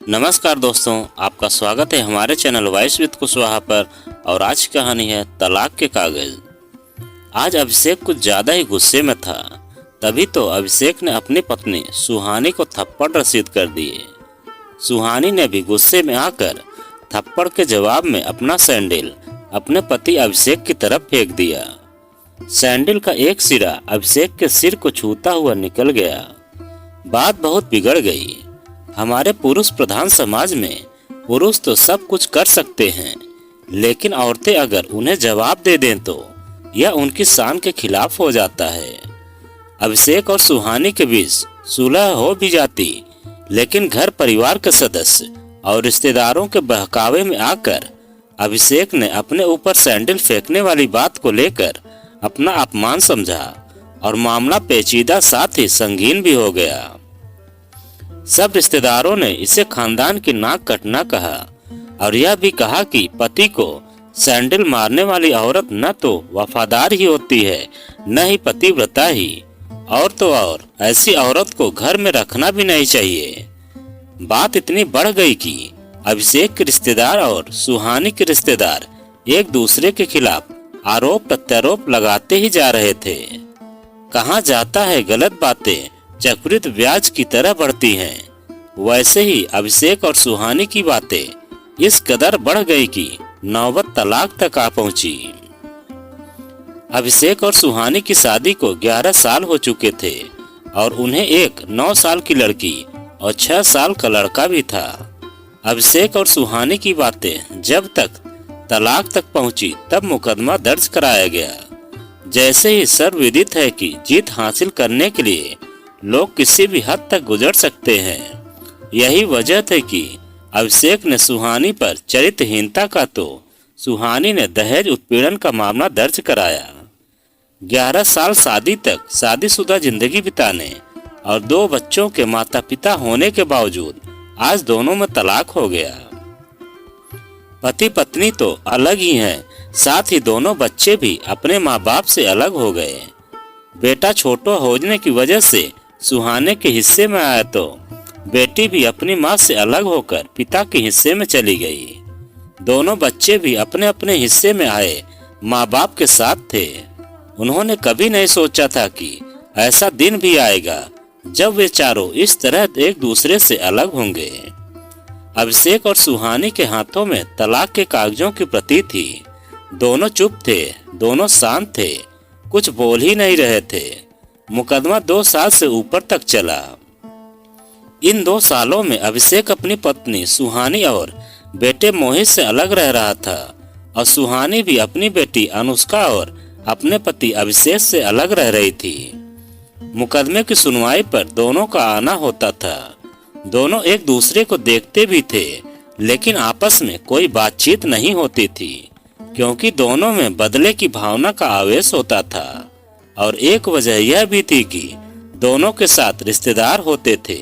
नमस्कार दोस्तों, आपका स्वागत है हमारे चैनल वॉइस विद कुशवाहा पर। और आज की कहानी है तलाक के कागज। आज अभिषेक कुछ ज़्यादा ही गुस्से में था। तभी तो अभिषेक ने अपनी पत्नी सुहानी को थप्पड़ रसीद कर दिए। सुहानी ने भी गुस्से में आकर थप्पड़ के जवाब में अपना सैंडल अपने पति अभिषेक की तरफ फेंक दिया। सैंडल का एक सिरा अभिषेक के सिर को छूता हुआ निकल गया। बात बहुत बिगड़ गई। हमारे पुरुष प्रधान समाज में पुरुष तो सब कुछ कर सकते हैं, लेकिन औरतें अगर उन्हें जवाब दे दें तो यह उनकी शान के खिलाफ हो जाता है। अभिषेक और सुहानी के बीच सुलह हो भी जाती, लेकिन घर परिवार के सदस्य और रिश्तेदारों के बहकावे में आकर अभिषेक ने अपने ऊपर सैंडल फेंकने वाली बात को लेकर अपना अपमान समझा और मामला पेचीदा साथ ही संगीन भी हो गया। सब रिश्तेदारों ने इसे खानदान की नाक कटना कहा और यह भी कहा कि पति को सैंडल मारने वाली औरत न तो वफादार ही होती है, न ही पतिव्रता ही। और तो और ऐसी औरत को घर में रखना भी नहीं चाहिए। बात इतनी बढ़ गई कि अभिषेक के रिश्तेदार और सुहानी के रिश्तेदार एक दूसरे के खिलाफ आरोप प्रत्यारोप लगाते ही जा रहे थे। कहा जाता है गलत बातें चक्रवृद्धि ब्याज की तरह बढ़ती हैं। वैसे ही अभिषेक और सुहानी की बातें इस कदर बढ़ गई कि नौबत तलाक तक आ पहुंची। अभिषेक और सुहानी की शादी को 11 साल हो चुके थे और उन्हें एक 9 साल की लड़की और 6 साल का लड़का भी था। अभिषेक और सुहानी की बातें जब तक तलाक तक पहुंची तब मुकदमा दर्ज कराया गया। जैसे ही सर्वविदित है कि जीत हासिल करने के लिए लोग किसी भी हद तक गुजर सकते हैं। यही वजह थी कि अभिषेक ने सुहानी पर चरित्रहीनता का तो सुहानी ने दहेज उत्पीड़न का मामला दर्ज कराया। 11 साल शादी तक शादीशुदा जिंदगी बिताने और 2 बच्चों के माता पिता होने के बावजूद आज दोनों में तलाक हो गया। पति पत्नी तो अलग ही हैं, साथ ही दोनों बच्चे भी अपने माँ बाप से अलग हो गए। बेटा छोटा होने की वजह से सुहाने के हिस्से में आया तो बेटी भी अपनी माँ से अलग होकर पिता के हिस्से में चली गई। दोनों बच्चे भी अपने अपने हिस्से में आए माँ बाप के साथ थे। उन्होंने कभी नहीं सोचा था कि ऐसा दिन भी आएगा जब वे चारों इस तरह एक दूसरे से अलग होंगे। अभिषेक और सुहानी के हाथों में तलाक के कागजों की प्रति थी। दोनों चुप थे, दोनों शांत थे, कुछ बोल ही नहीं रहे थे। मुकदमा 2 साल से ऊपर तक चला। इन 2 सालों में अभिषेक अपनी पत्नी सुहानी और बेटे मोहित से अलग रह रहा था और सुहानी भी अपनी बेटी अनुष्का और अपने पति अभिषेक से अलग रह रही थी। मुकदमे की सुनवाई पर दोनों का आना होता था। दोनों एक दूसरे को देखते भी थे, लेकिन आपस में कोई बातचीत नहीं होती थी, क्योंकि दोनों में बदले की भावना का आवेश होता था। और एक वजह यह भी थी कि दोनों के साथ रिश्तेदार होते थे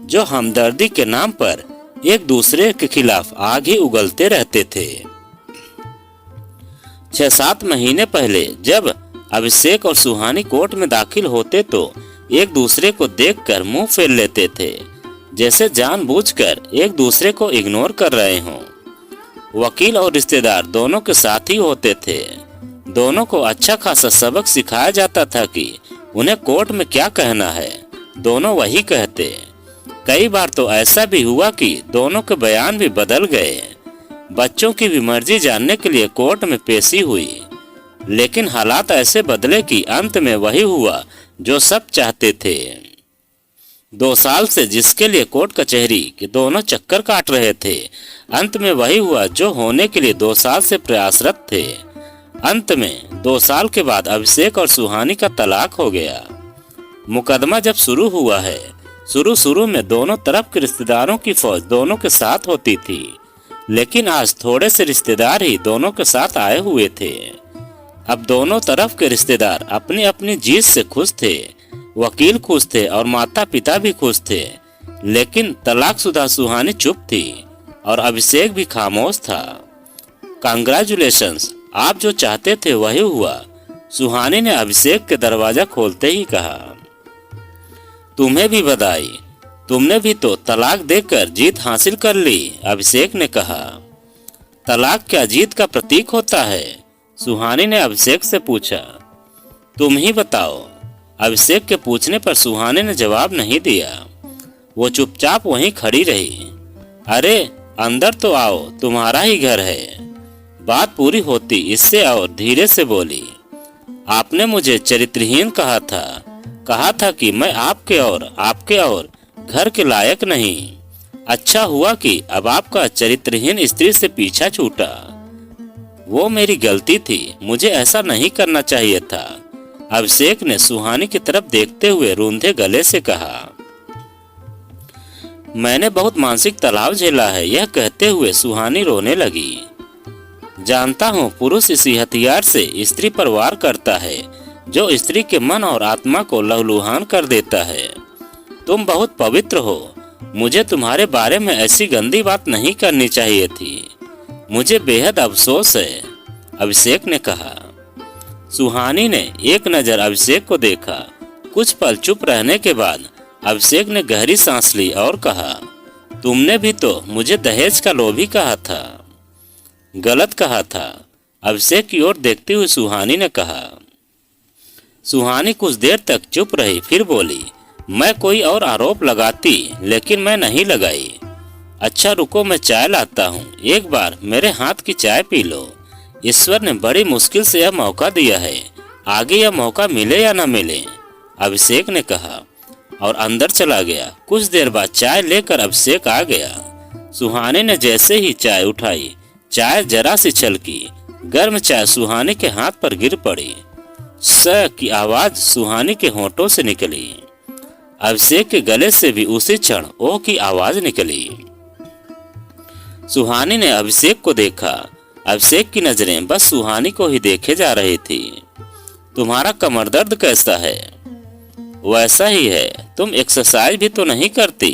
जो हमदर्दी के नाम पर एक दूसरे के खिलाफ आग ही उगलते रहते थे। 6-7 महीने पहले जब अभिषेक और सुहानी कोर्ट में दाखिल होते तो एक दूसरे को देखकर मुंह फेर लेते थे, जैसे जानबूझकर एक दूसरे को इग्नोर कर रहे हों। वकील और रिश्तेदार दोनों के साथ ही होते थे। दोनों को अच्छा खासा सबक सिखाया जाता था कि उन्हें कोर्ट में क्या कहना है, दोनों वही कहते। कई बार तो ऐसा भी हुआ कि दोनों के बयान भी बदल गए। बच्चों की भी मर्जी जानने के लिए कोर्ट में पेशी हुई, लेकिन हालात ऐसे बदले कि अंत में वही हुआ जो सब चाहते थे। 2 साल से जिसके लिए कोर्ट कचहरी के दोनों चक्कर काट रहे थे, अंत में वही हुआ जो होने के लिए 2 साल से प्रयासरत थे। अंत में 2 साल के बाद अभिषेक और सुहानी का तलाक हो गया। मुकदमा जब शुरू हुआ है, शुरू में दोनों तरफ के रिश्तेदारों की फौज दोनों के साथ होती थी, लेकिन आज थोड़े से रिश्तेदार ही दोनों के साथ आए हुए थे। अब दोनों तरफ के रिश्तेदार अपनी अपनी जीत से खुश थे। वकील खुश थे और माता पिता भी खुश थे, लेकिन तलाकशुदा सुहानी चुप थी और अभिषेक भी खामोश था। कांग्रेचुलेशंस, आप जो चाहते थे वही हुआ, सुहानी ने अभिषेक के दरवाजा खोलते ही कहा। तुम्हें भी बधाई, तुमने भी तो तलाक देकर जीत हासिल कर ली, अभिषेक ने कहा। तलाक क्या जीत का प्रतीक होता है? सुहानी ने अभिषेक से पूछा। तुम ही बताओ। अभिषेक के पूछने पर सुहानी ने जवाब नहीं दिया। वो चुपचाप वहीं खड़ी रही। अरे अंदर तो आओ, तुम्हारा ही घर है। बात पूरी होती इससे और धीरे से बोली, आपने मुझे चरित्रहीन कहा था कि मैं आपके और घर के लायक नहीं। अच्छा हुआ कि अब आपका चरित्रहीन स्त्री से पीछा छूटा। वो मेरी गलती थी, मुझे ऐसा नहीं करना चाहिए था, अभिषेक ने सुहानी की तरफ देखते हुए रूंधे गले से कहा। मैंने बहुत मानसिक तनाव झेला है, यह कहते हुए सुहानी रोने लगी। जानता हूँ पुरुष इसी हथियार से स्त्री पर वार करता है जो स्त्री के मन और आत्मा को लहूलुहान कर देता है। तुम बहुत पवित्र हो, मुझे तुम्हारे बारे में ऐसी गंदी बात नहीं करनी चाहिए थी। मुझे बेहद अफसोस है, अभिषेक ने कहा। सुहानी ने एक नजर अभिषेक को देखा। कुछ पल चुप रहने के बाद अभिषेक ने गहरी सांस ली और कहा, तुमने भी तो मुझे दहेज का लोभी कहा था। गलत कहा था, अभिषेक की ओर देखती हुई सुहानी ने कहा। सुहानी कुछ देर तक चुप रही, फिर बोली, मैं कोई और आरोप लगाती, लेकिन मैं नहीं लगाई। अच्छा रुको, मैं चाय लाता हूँ, एक बार मेरे हाथ की चाय पी लो। ईश्वर ने बड़ी मुश्किल से यह मौका दिया है, आगे यह मौका मिले या न मिले, अभिषेक ने कहा और अंदर चला गया। कुछ देर बाद चाय लेकर अभिषेक आ गया। सुहानी ने जैसे ही चाय उठाई, चाय जरा सी छलकी। गर्म चाय सुहानी के हाथ पर गिर पड़ी। स की आवाज सुहानी के होठों से निकली। अभिषेक के गले से भी उसी क्षण ओह की आवाज निकली। सुहानी ने अभिषेक को देखा। अभिषेक की नजरें बस सुहानी को ही देखे जा रही थी। तुम्हारा कमर दर्द कैसा है? वैसा ही है, तुम एक्सरसाइज भी तो नहीं करती,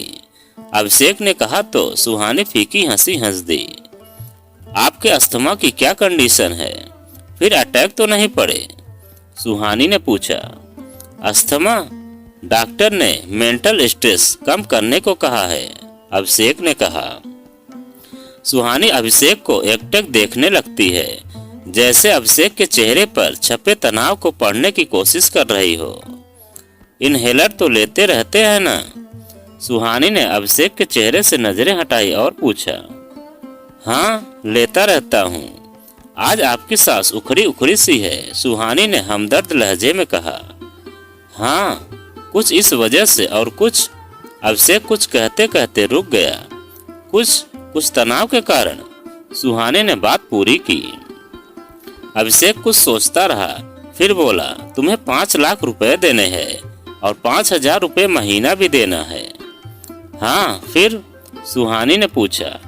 अभिषेक ने कहा तो सुहानी फीकी हंसी हंस दी। आपके अस्थमा की क्या कंडीशन है? फिर अटैक तो नहीं पड़े? सुहानी ने पूछा। अस्थमा? डॉक्टर ने मेंटल स्ट्रेस कम करने को कहा है, अभिषेक ने कहा। सुहानी अभिषेक को एकटक देखने लगती है, जैसे अभिषेक के चेहरे पर छपे तनाव को पढ़ने की कोशिश कर रही हो। इनहेलर तो लेते रहते हैं ना? सुहानी ने अभिषेक के चेहरे से नजरें हटाई और पूछा। हाँ, लेता रहता हूँ। आज आपकी सांस उखड़ी उखड़ी सी है, सुहानी ने हमदर्द लहजे में कहा। हाँ, कुछ इस वजह से और कुछ, अभिषेक कुछ कहते कहते रुक गया। कुछ तनाव के कारण, सुहानी ने बात पूरी की। अभिषेक कुछ सोचता रहा, फिर बोला, तुम्हें 5 लाख रुपए देने हैं और 5,000 रुपये महीना भी देना है। हाँ, फिर? सुहानी ने पूछा।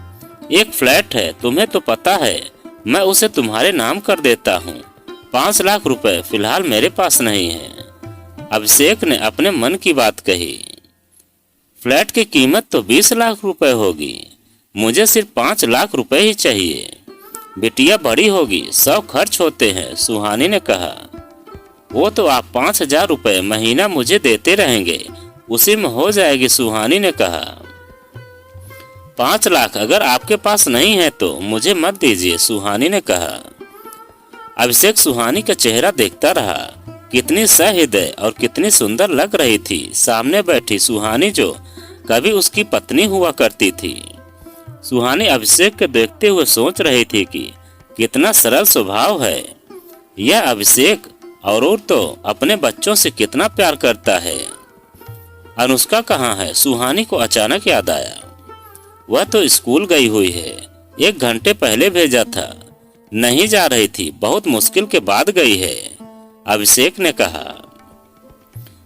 एक फ्लैट है, तुम्हें तो पता है, मैं उसे तुम्हारे नाम कर देता हूँ। 5 लाख रुपए फिलहाल मेरे पास नहीं है, अभिषेक ने अपने मन की बात कही। फ्लैट की कीमत तो 20 लाख रुपए होगी, मुझे सिर्फ 5 लाख रुपए ही चाहिए। बिटिया बड़ी होगी, 100 खर्च होते हैं, सुहानी ने कहा। वो तो आप 5,000 रुपये महीना मुझे देते रहेंगे, उसी में हो जाएगी, सुहानी ने कहा। 5 लाख अगर आपके पास नहीं है तो मुझे मत दीजिए, सुहानी ने कहा। अभिषेक सुहानी का चेहरा देखता रहा। कितनी सहृदय और कितनी सुंदर लग रही थी सामने बैठी सुहानी, जो कभी उसकी पत्नी हुआ करती थी। सुहानी अभिषेक को देखते हुए सोच रही थी कि कितना सरल स्वभाव है यह अभिषेक, और वो तो अपने बच्चों से कितना प्यार करता है। अनुष्का कहाँ है? सुहानी को अचानक याद आया। वह तो स्कूल गई हुई है, 1 घंटे पहले भेजा था, नहीं जा रही थी, बहुत मुश्किल के बाद गई है, अभिषेक ने कहा।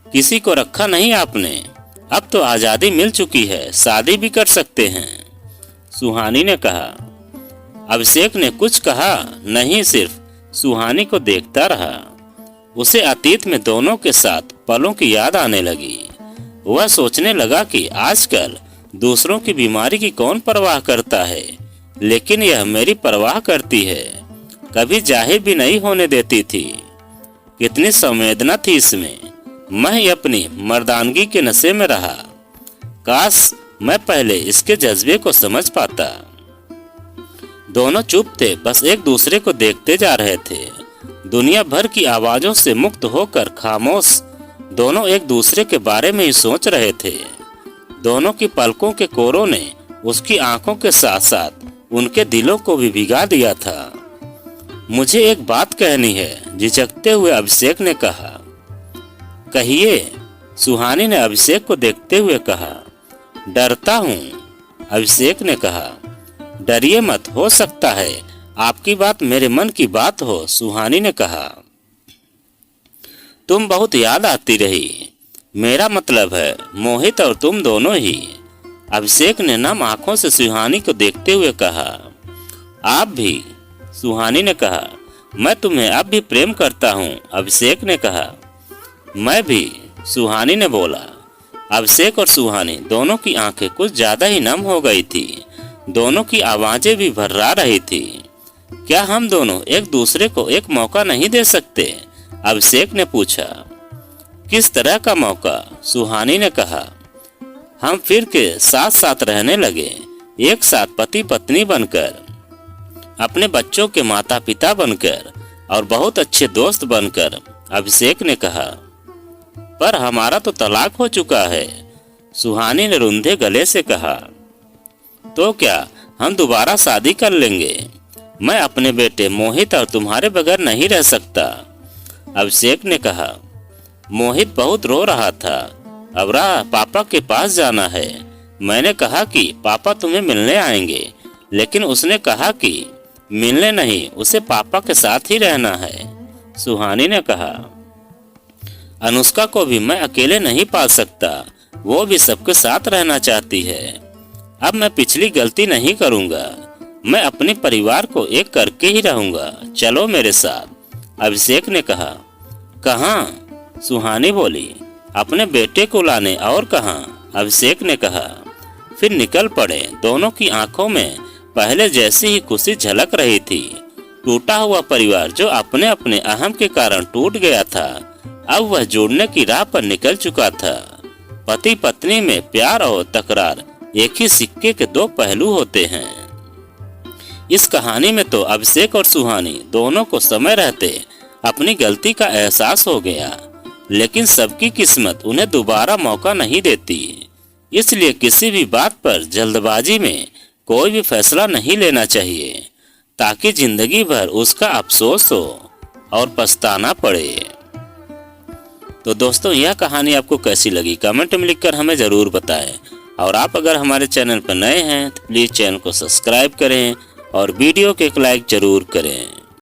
किसी को रखा नहीं आपने? अब तो आजादी मिल चुकी है, शादी भी कर सकते हैं, सुहानी ने कहा। अभिषेक ने कुछ कहा नहीं, सिर्फ सुहानी को देखता रहा। उसे अतीत में दोनों के साथ पलों की याद आने लगी। वह सोचने लगा कि आजकल दूसरों की बीमारी की कौन परवाह करता है, लेकिन यह मेरी परवाह करती है, कभी जाहिर भी नहीं होने देती थी। कितनी संवेदना थी इसमें। मैं अपनी मर्दानगी के नशे में रहा। काश मैं पहले इसके जज्बे को समझ पाता। दोनों चुप थे, बस एक दूसरे को देखते जा रहे थे। दुनिया भर की आवाजों से मुक्त होकर खामोश दोनों एक दूसरे के बारे में ही सोच रहे थे। दोनों की पलकों के कोरों ने उसकी आंखों के साथ साथ उनके दिलों को भी भिगा दिया था। मुझे एक बात कहनी है, झिझकते हुए अभिषेक ने कहा। कहिए, सुहानी ने अभिषेक को देखते हुए कहा। डरता हूँ, अभिषेक ने कहा। डरिए मत, हो सकता है आपकी बात मेरे मन की बात हो, सुहानी ने कहा। तुम बहुत याद आती रही, मेरा मतलब है मोहित और तुम दोनों ही, अभिषेक ने नम आंखों से सुहानी को देखते हुए कहा। आप भी, सुहानी ने कहा। मैं तुम्हें अब भी प्रेम करता हूँ, अभिषेक ने कहा। मैं भी, सुहानी ने बोला। अभिषेक और सुहानी दोनों की आंखें कुछ ज्यादा ही नम हो गई थी। दोनों की आवाजें भी भर्रा रही थी। क्या हम दोनों एक दूसरे को एक मौका नहीं दे सकते, अभिषेक ने पूछा। किस तरह का मौका, सुहानी ने कहा। हम फिर के साथ साथ रहने लगे, एक साथ पति पत्नी बनकर, अपने बच्चों के माता पिता बनकर और बहुत अच्छे दोस्त बनकर, अभिषेक ने कहा। पर हमारा तो तलाक हो चुका है, सुहानी ने रुंधे गले से कहा। तो क्या हम दोबारा शादी कर लेंगे? मैं अपने बेटे मोहित और तुम्हारे बगैर नहीं रह सकता, अभिषेक ने कहा। मोहित बहुत रो रहा था। अबरा, पापा के पास जाना है। मैंने कहा कि पापा तुम्हें मिलने आएंगे, लेकिन उसने कहा कि मिलने नहीं, उसे पापा के साथ ही रहना है, सुहानी ने कहा। अनुष्का को भी मैं अकेले नहीं पाल सकता, वो भी सबके साथ रहना चाहती है। अब मैं पिछली गलती नहीं करूँगा, मैं अपने परिवार को एक करके ही रहूँगा, चलो मेरे साथ, अभिषेक ने कहा। कहाँ? सुहानी बोली। अपने बेटे को लाने, और कहाँ, अभिषेक ने कहा। फिर निकल पड़े। दोनों की आंखों में पहले जैसी ही खुशी झलक रही थी। टूटा हुआ परिवार जो अपने अपने अहम के कारण टूट गया था, अब वह जोड़ने की राह पर निकल चुका था। पति पत्नी में प्यार और तकरार एक ही सिक्के के दो पहलू होते हैं। इस कहानी में तो अभिषेक और सुहानी दोनों को समय रहते अपनी गलती का एहसास हो गया, लेकिन सबकी किस्मत उन्हें दोबारा मौका नहीं देती। इसलिए किसी भी बात पर जल्दबाजी में कोई भी फैसला नहीं लेना चाहिए, ताकि जिंदगी भर उसका अफसोस हो और पछताना पड़े। तो दोस्तों, यह कहानी आपको कैसी लगी कमेंट में लिखकर हमें ज़रूर बताएं। और आप अगर हमारे चैनल पर नए हैं तो प्लीज़ चैनल को सब्सक्राइब करें और वीडियो को एक लाइक ज़रूर करें।